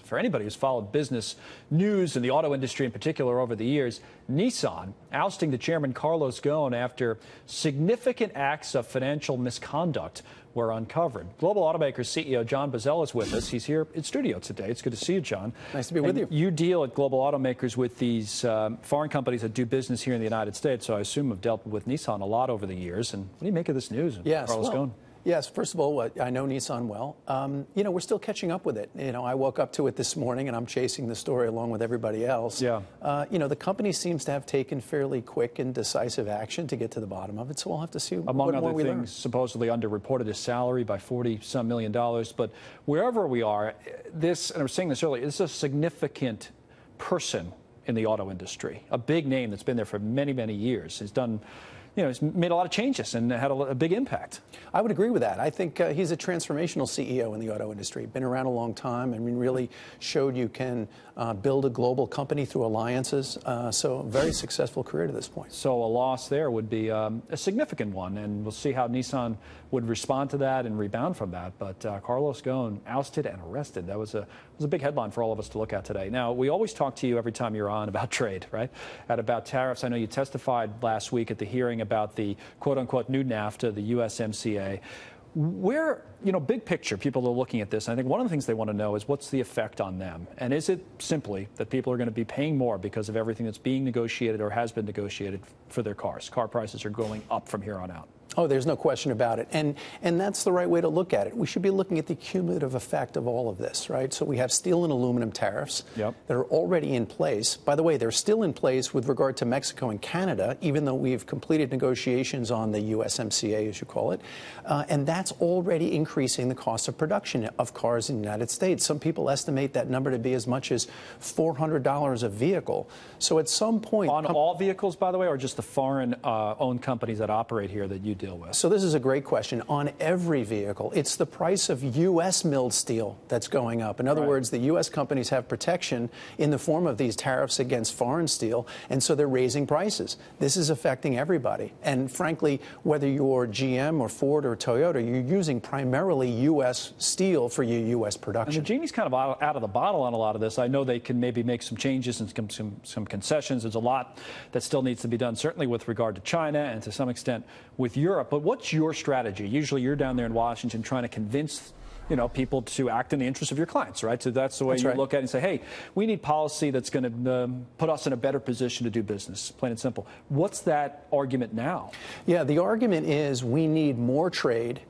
For anybody who's followed business news and the auto industry in particular over the years, Nissan ousting the chairman Carlos Ghosn after significant acts of financial misconduct were uncovered. Global Automakers CEO John Bozzella is with us. He's here in studio today. It's good to see you, John. Nice to be with you. You deal at Global Automakers with these foreign companies that do business here in the United States, so I assume have dealt with Nissan a lot over the years. And what do you make of this news? Carlos Ghosn? Yes, first of all, I know Nissan well. We're still catching up with it. I woke up to it this morning, and I'm chasing the story along with everybody else. Yeah. The company seems to have taken fairly quick and decisive action to get to the bottom of it, so we'll have to see what more we learn. Among other things, supposedly underreported his salary by $40-some million. But wherever we are, this, and I was saying this earlier, this is a significant person in the auto industry, a big name that's been there for many, many years. He's done... he's made a lot of changes and had a big impact. I would agree with that. I think he's a transformational CEO in the auto industry. Been around a long time. Really showed you can build a global company through alliances. So a very successful career to this point. So a loss there would be a significant one, and we'll see how Nissan would respond to that and rebound from that. But Carlos Ghosn ousted and arrested. That was a big headline for all of us to look at today. Now, we always talk to you every time you're on about trade, right? And about tariffs. I know you testified last week at the hearing about the quote-unquote new NAFTA, the USMCA. Where, big picture, people are looking at this, and I think one of the things they want to know is what's the effect on them? And is it simply that people are going to be paying more because of everything that's being negotiated or has been negotiated for their cars? Car prices are going up from here on out. Oh, there's no question about it. And that's the right way to look at it. We should be looking at the cumulative effect of all of this, right? So we have steel and aluminum tariffs that are already in place. By the way, they're still in place with regard to Mexico and Canada, even though we've completed negotiations on the USMCA, as you call it. And that's already increasing the cost of production of cars in the United States. Some people estimate that number to be as much as $400 a vehicle. So at some point... On all vehicles, by the way, or just the foreign-owned companies that operate here that you deal with? So this is a great question. On every vehicle, it's the price of U.S. milled steel that's going up. In other words, the U.S. companies have protection in the form of these tariffs against foreign steel, and so they're raising prices. This is affecting everybody. And frankly, whether you're GM or Ford or Toyota, you're using primarily U.S. steel for your U.S. production. And the genie's kind of out of the bottle on a lot of this. I know they can maybe make some changes and some concessions. There's a lot that still needs to be done, certainly with regard to China and to some extent with Europe. But what's your strategy? Usually you're down there in Washington trying to convince people to act in the interest of your clients, right? So that's the way you look at it and say, hey, we need policy that's going to put us in a better position to do business, plain and simple. What's that argument now? Yeah, the argument is we need more trade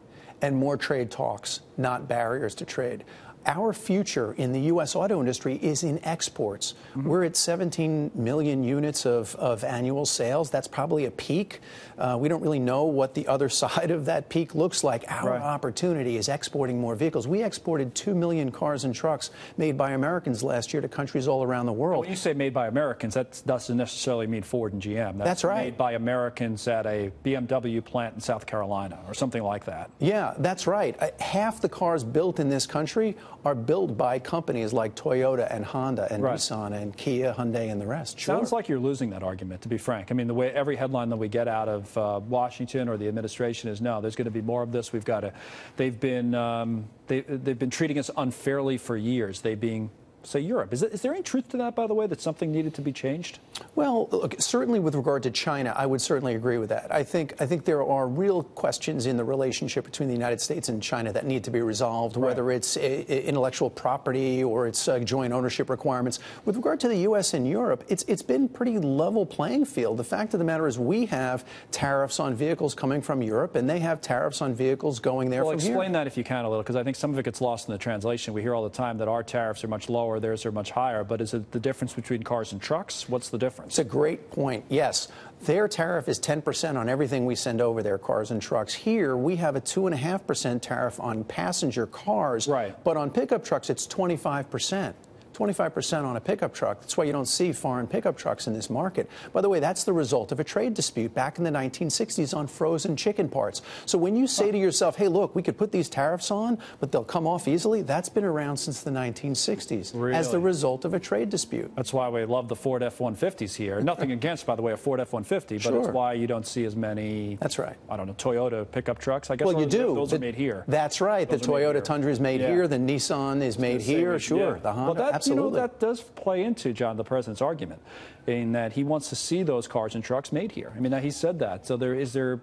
and more trade talks, not barriers to trade. Our future in the U.S. auto industry is in exports. We're at 17 million units of annual sales. That's probably a peak. We don't really know what the other side of that peak looks like. Our opportunity is exporting more vehicles. We exported 2 million cars and trucks made by Americans last year to countries all around the world. When you say made by Americans, that doesn't necessarily mean Ford and GM. That's right. Made by Americans at a BMW plant in South Carolina or something like that. Yeah, that's right. Half the cars built in this country are built by companies like Toyota and Honda and Nissan and Kia, Hyundai, and the rest. Sounds like you're losing that argument, to be frank. I mean, the way every headline that we get out of Washington or the administration is, no, there's going to be more of this. We've got to. They've been treating us unfairly for years. They being, say, Europe. Is there any truth to that, by the way, that something needed to be changed? Well, look, certainly with regard to China, I would certainly agree with that. I think there are real questions in the relationship between the United States and China that need to be resolved, whether it's intellectual property or it's joint ownership requirements. With regard to the U.S. and Europe, it's been pretty level playing field. The fact of the matter is we have tariffs on vehicles coming from Europe, and they have tariffs on vehicles going there from here. Well, explain that if you can a little, because I think some of it gets lost in the translation. We hear all the time that our tariffs are much lower, theirs are much higher, but is it the difference between cars and trucks? What's the difference? It's a great point. Yes. Their tariff is 10% on everything we send over there, cars and trucks. Here, we have a 2.5% tariff on passenger cars. But on pickup trucks, it's 25%. 25% on a pickup truck. That's why you don't see foreign pickup trucks in this market. By the way, that's the result of a trade dispute back in the 1960s on frozen chicken parts. So when you say to yourself, hey, look, we could put these tariffs on, but they'll come off easily, that's been around since the 1960s as the result of a trade dispute. That's why we love the Ford F-150s here. Nothing against, by the way, a Ford F-150, but it's why you don't see as many, that's right, I don't know, Toyota pickup trucks. I guess well, you do. Those are made here. That's right. The Toyota Tundra is made here. The Nissan is made here. Sure. The Honda, absolutely. You know, that does play into, John, the president's argument in that he wants to see those cars and trucks made here. I mean, he said that. So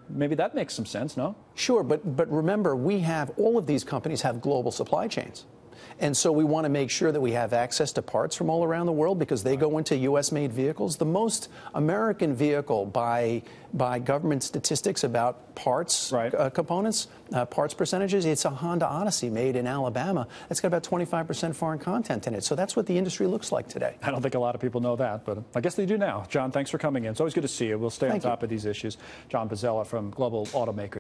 maybe that makes some sense, no? Sure, but remember, all of these companies have global supply chains. And so we want to make sure that we have access to parts from all around the world because they go into U.S.-made vehicles. The most American vehicle by government statistics about parts components, parts percentages, it's a Honda Odyssey made in Alabama. It's got about 25% foreign content in it. So that's what the industry looks like today. I don't think a lot of people know that, but I guess they do now. John, thanks for coming in. It's always good to see you. We'll stay on top of these issues. John Bozzella from Global Automakers.